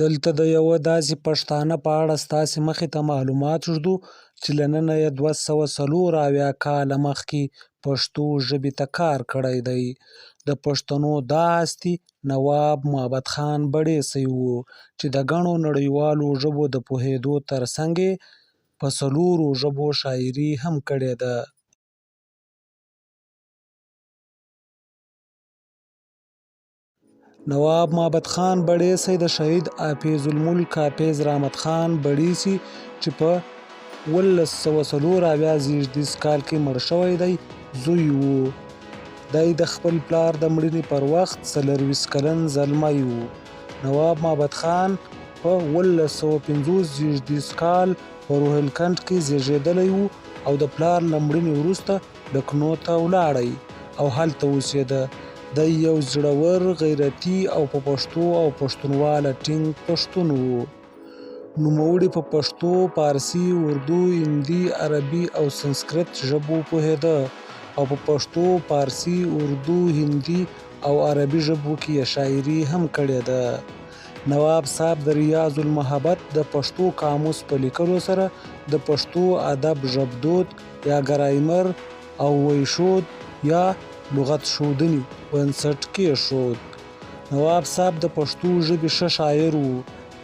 دلته د یوه داسې پښتانه په اړه ستاسې مخې ته معلومات ږدو چې له ننه یې 274 کاله مخکې پښتو ژبې ته کار کړی دی. د پښتنو دا هستي نواب معبد خان بړیڅی و چې د ګڼو نړیوالو ژبو د پوهېدو ترڅنګ یې په 4 ژبو شاعري هم کړې ده. نواب معبد خان بړیڅی د شهید حافظ الملک حافظ رحمت خان بړیڅي چې په 1924 کال کې مړ شوی دی زوی و. دی د خپل پلار د مړینې پر وخت 24 کلن زلمی و. نواب معبد خان په 1925 کال په روح الکند کې زیږېدلی و او د پلار له مړینې وروسته لکنهو ته ولاړی او هلته اوسېده. دی یو زړور، غیرتي او په پښتو او پښتونواله ټینګ پښتون و. نوموړي په پښتو، پارسي، اردو، هندي، عربي او سنسکرت ژبو پوهېده او په پښتو، پارسي، اردو، هندي او عربي ژبو کې یې شاعري هم کړې ده. نواب صاحب د ریاض المحبت د پښتو قاموس په لیکلو سره د پښتو ادب ژبدود یا ګرامر او وییښود یا لغت ښودنې بنسټ کېښود. نواب صاحب د پښتو ژبې ښه شاعر و.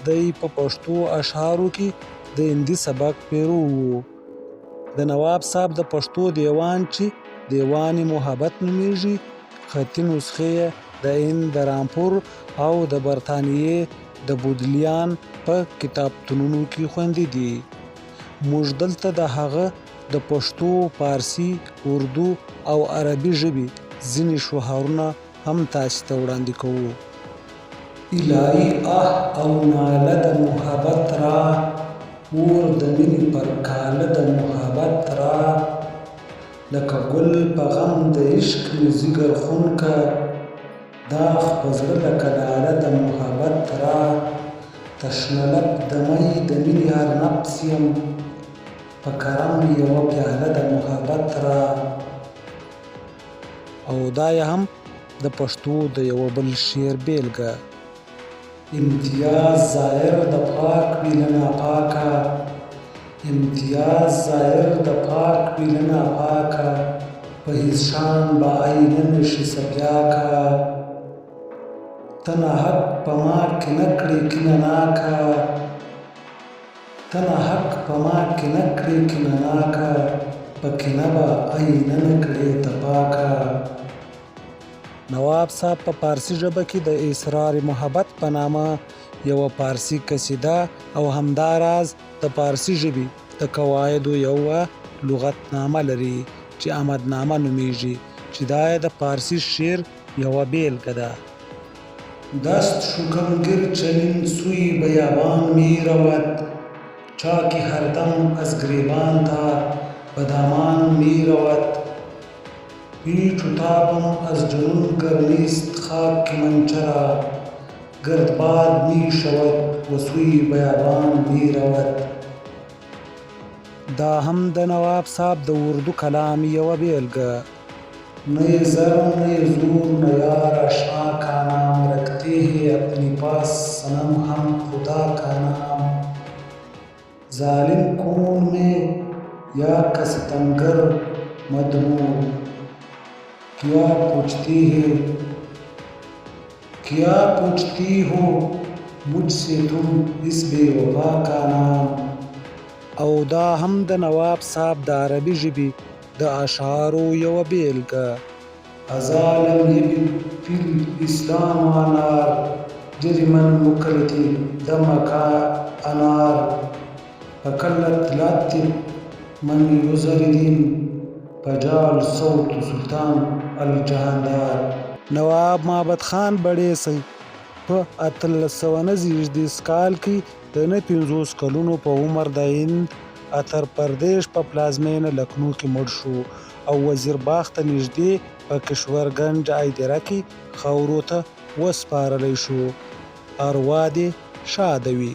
دی په پښتو اشعارو کې د هندي سبک پیرو و. د نواب صاحب د پښتو دیوان چې دیوان محبت نومیږي خطي نسخې یې د هند د رامپور او د برطانیې د بودلیان په کتابتونونو کې خوندي دي. موږ دلته د هغه د پښتو، پارسي، اردو او عربي ژبې ځینې شعرونه هم تاسې ته وړاندې کوو. الهی آه او ناله د محبت را، اور د مینې پر کاله د محبت را، لکه ګل په غم د عشق مې ځیګر خون که، داغ په زړه لکه لاله د محبت را، تشنه لب د می د مینې هر نفس یم، په کرم یوه پیاله د محبت را. او دا یې هم د پښتو د یوه بل شعر بیلګه. امتیاز ظاهر د پاک وي له ناپاکه، امتیاز ظاهر د پاک وي له ناپاکه، په هیڅ شان به آینه نشي سپیاکه، ته ناحق په ما کینه کړې کینه ناکه، ته ناحق په ما کینه کړې کینه ناکه، په کینه به آینه نه کړې ته پاکه. نواب صاحب په پارسي ژبه کې د اسرار محبت په نامه یوه پارسي قصیده او همداراز د پارسي ژبې د قواعدو یوه لغتنامه لري چې احمدنامه نومیږي چې دا یې د پارسي شعر یوه بیلګه ده. دست شکمگر چنین سوی بیابان می رود، چاکی هر دم از گریبان تا به دامان می رود، پیچ و تابم از جنون گرمیست خاک من چرا، گردباد می شود و سوی بیابان می رود. دا هم د نواب صاحب د اردو کلام یوه بیلګه. نه یہ زر نه یہ زور نه یار آشنا کا نام، رکھتے ہیں اپنے پاس صنم ہم خدا کا نام، ظالم کون میں یا ستمگر مدمو، کیا پوچھتی ہو مجھ سے تم اس بے وفا کا نام. او دا هم د نواب صاحب د عربي ژبې د اشعارو یوه بیلګه. ازالم یبی فی الاسلام انار، جرما مکلتی دمکا انار، فکلت لاتب من یزردین، فجال صوت سلطان الجهاندار. نواب معبد خان بړیڅی په 1829 کال کې د 50 کلونو په عمر د هند اتر پردیش په پلازمینه لکنهو کې مړ شو او وزیر باغ ته نږدې په کشورګنج هدیره کې خاورو ته وسپارلی شو. اروا دې ښاده وي.